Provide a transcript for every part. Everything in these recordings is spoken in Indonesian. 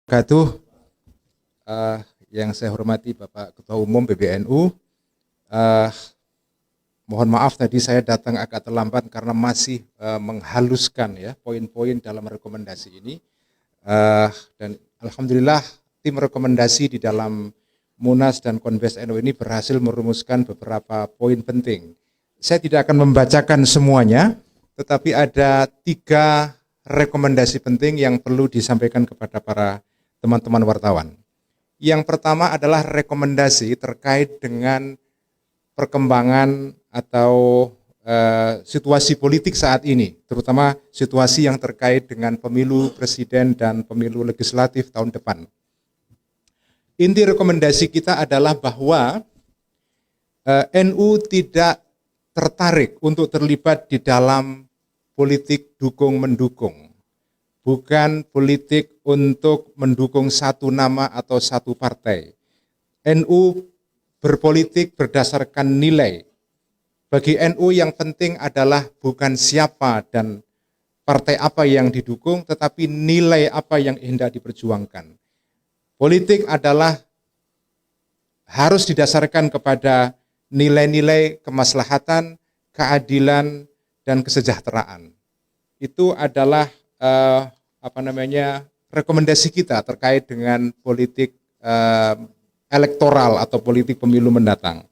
Wabarakatuh. Yang saya hormati Bapak Ketua Umum PBNU, mohon maaf tadi saya datang agak terlambat karena masih menghaluskan ya poin-poin dalam rekomendasi ini. Dan alhamdulillah tim rekomendasi di dalam Munas dan Konves NU ini berhasil merumuskan beberapa poin penting. Saya tidak akan membacakan semuanya, tetapi ada 3 rekomendasi penting yang perlu disampaikan kepada para teman-teman wartawan. Yang pertama adalah rekomendasi terkait dengan perkembangan atau situasi politik saat ini, terutama situasi yang terkait dengan pemilu presiden dan pemilu legislatif tahun depan. Inti rekomendasi kita adalah bahwa NU tidak tertarik untuk terlibat di dalam politik dukung-mendukung. Bukan politik untuk mendukung satu nama atau satu partai. NU berpolitik berdasarkan nilai. Bagi NU yang penting adalah bukan siapa dan partai apa yang didukung, tetapi nilai apa yang hendak diperjuangkan. Politik adalah harus didasarkan kepada nilai-nilai kemaslahatan, keadilan, dan kesejahteraan. Itu adalah rekomendasi kita terkait dengan politik elektoral atau politik pemilu mendatang.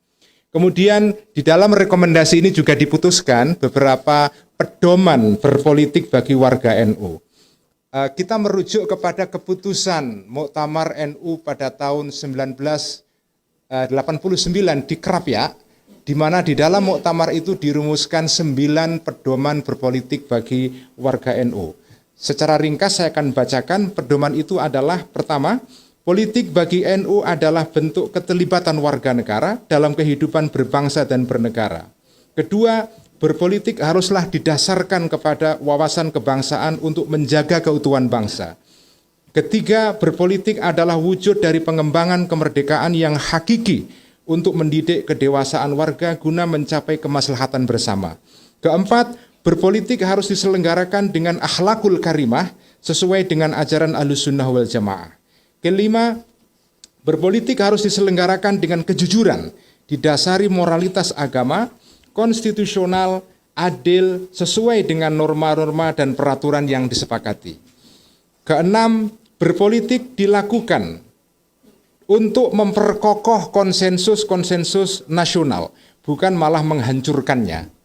Kemudian di dalam rekomendasi ini juga diputuskan beberapa pedoman berpolitik bagi warga NU. Kita merujuk kepada keputusan Muktamar NU pada tahun 1989 di Krapyak, di mana di dalam muktamar itu dirumuskan 9 pedoman berpolitik bagi warga NU. Secara ringkas saya akan bacakan. Pedoman itu adalah: pertama, politik bagi NU adalah bentuk keterlibatan warga negara dalam kehidupan berbangsa dan bernegara. Kedua, berpolitik haruslah didasarkan kepada wawasan kebangsaan untuk menjaga keutuhan bangsa. Ketiga, berpolitik adalah wujud dari pengembangan kemerdekaan yang hakiki untuk mendidik kedewasaan warga guna mencapai kemaslahatan bersama. Keempat, berpolitik harus diselenggarakan dengan akhlakul karimah sesuai dengan ajaran Ahlussunnah wal Jamaah. Kelima, berpolitik harus diselenggarakan dengan kejujuran, didasari moralitas agama, konstitusional, adil, sesuai dengan norma-norma dan peraturan yang disepakati. Keenam, berpolitik dilakukan untuk memperkokoh konsensus-konsensus nasional, bukan malah menghancurkannya.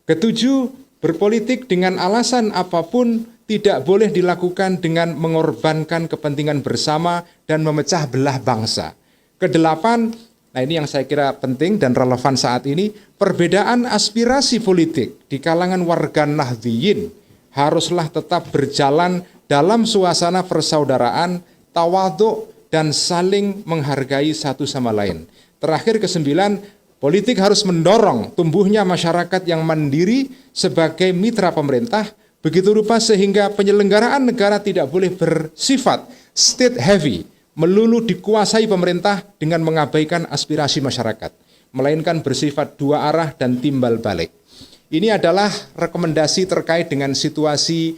Ketujuh, berpolitik dengan alasan apapun tidak boleh dilakukan dengan mengorbankan kepentingan bersama dan memecah belah bangsa. Kedelapan, nah ini yang saya kira penting dan relevan saat ini, perbedaan aspirasi politik di kalangan warga Nahdliyin haruslah tetap berjalan dalam suasana persaudaraan, tawadhu, dan saling menghargai satu sama lain. Terakhir, kesembilan, politik harus mendorong tumbuhnya masyarakat yang mandiri sebagai mitra pemerintah, begitu rupa sehingga penyelenggaraan negara tidak boleh bersifat state heavy, melulu dikuasai pemerintah dengan mengabaikan aspirasi masyarakat, melainkan bersifat dua arah dan timbal balik. Ini adalah rekomendasi terkait dengan situasi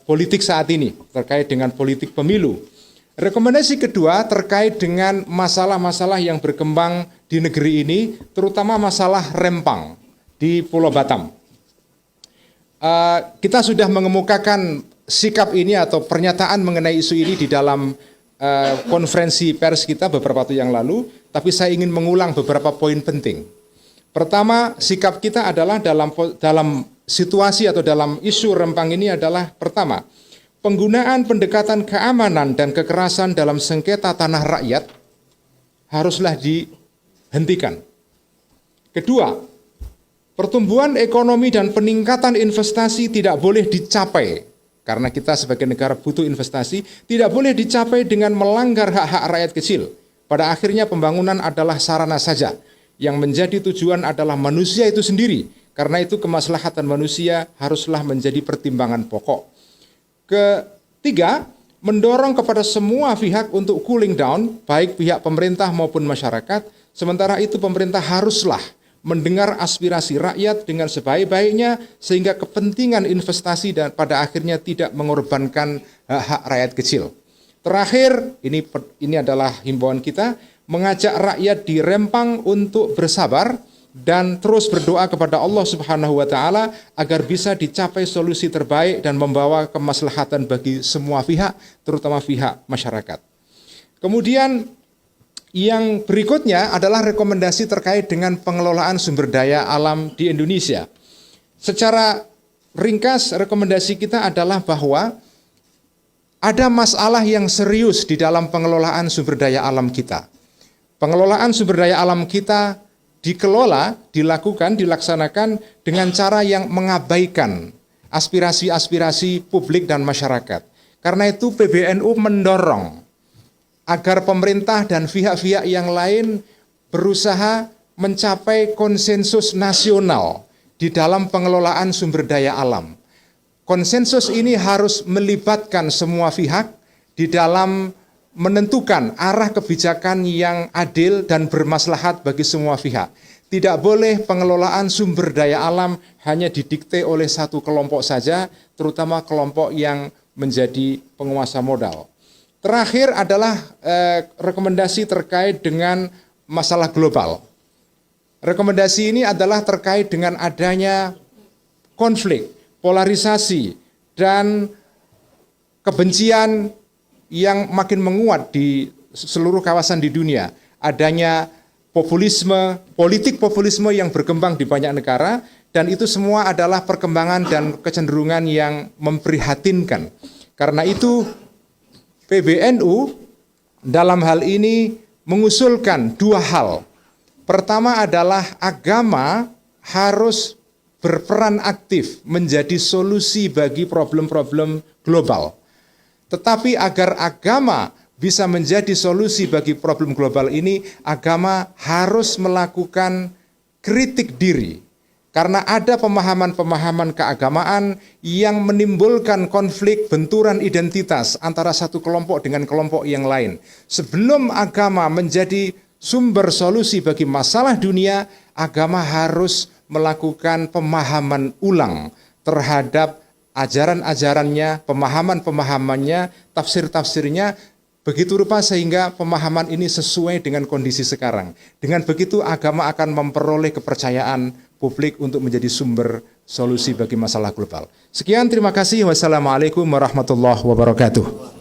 politik saat ini, terkait dengan politik pemilu. Rekomendasi kedua terkait dengan masalah-masalah yang berkembang di negeri ini, terutama masalah rempang di Pulau Batam. Kita sudah mengemukakan sikap ini atau pernyataan mengenai isu ini di dalam konferensi pers kita beberapa waktu yang lalu, tapi saya ingin mengulang beberapa poin penting. Pertama, sikap kita adalah dalam situasi atau dalam isu rempang ini adalah: pertama, penggunaan pendekatan keamanan dan kekerasan dalam sengketa tanah rakyat haruslah dihentikan. Kedua, pertumbuhan ekonomi dan peningkatan investasi tidak boleh dicapai, karena kita sebagai negara butuh investasi, tidak boleh dicapai dengan melanggar hak-hak rakyat kecil. Pada akhirnya pembangunan adalah sarana saja, yang menjadi tujuan adalah manusia itu sendiri. Karena itu kemaslahatan manusia haruslah menjadi pertimbangan pokok. Ketiga, mendorong kepada semua pihak untuk cooling down, baik pihak pemerintah maupun masyarakat. Sementara itu pemerintah haruslah mendengar aspirasi rakyat dengan sebaik-baiknya sehingga kepentingan investasi dan pada akhirnya tidak mengorbankan hak rakyat kecil. Terakhir, ini adalah himbauan kita, mengajak rakyat di Rempang untuk bersabar dan terus berdoa kepada Allah Subhanahu wa taala agar bisa dicapai solusi terbaik dan membawa kemaslahatan bagi semua pihak, terutama pihak masyarakat. Kemudian yang berikutnya adalah rekomendasi terkait dengan pengelolaan sumber daya alam di Indonesia. Secara ringkas, rekomendasi kita adalah bahwa ada masalah yang serius di dalam pengelolaan sumber daya alam kita. Pengelolaan sumber daya alam kita dilaksanakan dengan cara yang mengabaikan aspirasi-aspirasi publik dan masyarakat. Karena itu PBNU mendorong agar pemerintah dan pihak-pihak yang lain berusaha mencapai konsensus nasional di dalam pengelolaan sumber daya alam. Konsensus ini harus melibatkan semua pihak di dalam menentukan arah kebijakan yang adil dan bermaslahat bagi semua pihak. Tidak boleh pengelolaan sumber daya alam hanya didikte oleh satu kelompok saja, terutama kelompok yang menjadi penguasa modal. Terakhir adalah rekomendasi terkait dengan masalah global. Rekomendasi ini adalah terkait dengan adanya konflik, polarisasi, dan kebencian yang makin menguat di seluruh kawasan di dunia. Adanya populisme, politik populisme yang berkembang di banyak negara, dan itu semua adalah perkembangan dan kecenderungan yang memprihatinkan. Karena itu PBNU dalam hal ini mengusulkan dua hal. Pertama adalah agama harus berperan aktif menjadi solusi bagi problem-problem global. Tetapi agar agama bisa menjadi solusi bagi problem global ini, agama harus melakukan kritik diri. Karena ada pemahaman-pemahaman keagamaan yang menimbulkan konflik benturan identitas antara satu kelompok dengan kelompok yang lain. Sebelum agama menjadi sumber solusi bagi masalah dunia, agama harus melakukan pemahaman ulang terhadap ajaran-ajarannya, pemahaman-pemahamannya, tafsir-tafsirnya, begitu rupa sehingga pemahaman ini sesuai dengan kondisi sekarang. Dengan begitu agama akan memperoleh kepercayaan publik untuk menjadi sumber solusi bagi masalah global. Sekian, terima kasih. Wassalamualaikum warahmatullahi wabarakatuh.